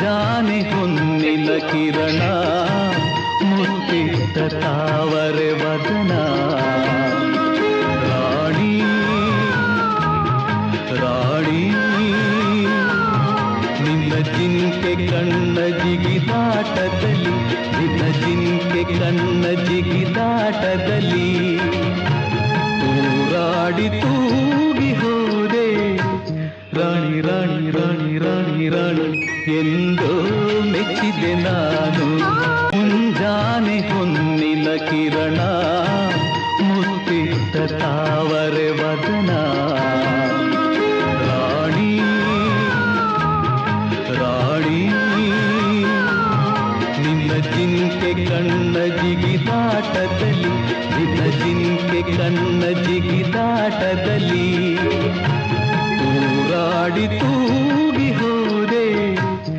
ಮುಂಜಾನೆ ಹೊನ್ನಿಲ ಕಿರಣ ಮುತ್ತಿಟ್ಟ ತಾವರೆ ವದನ ರಾಣಿ ರಾಣಿ ನಿನ್ನ ಜಿಂಕೆ ಕಣ್ಣ ಜಿಗಿದಾಟದಲ್ಲಿ ನಿನ್ನ ಜಿಂಕೆ ಕಣ್ಣ ಜಿಗಿದಾಟದಲ್ಲಿ ತೂರಾಡಿ ತೂಗಿ ಹೋದೆ ರಾಣಿ ರಾಣಿ ರಾಣಿ ರಾಣಿ ರಾಣಿ ಎಂದೋ ಮೆಚ್ಚಿದೆ ನಾನು ಮುಂಜಾನೆ ಹೊನ್ನಿಲ ಕಿರಣ ಮುತ್ತಿಟ್ಟ ತಾವರೆ ವದನ ರಾಣಿ ರಾಣಿ ನಿನ್ನ ಜಿಂಕೆ ಕಣ್ಣ ಜಿಗಿದಾಟದಲ್ಲಿ ನಿನ್ನ ಜಿಂಕೆ ಕಣ್ಣ ಜಿಗಿದಾಟದಲ್ಲಿ ತೂರಾಡಿತು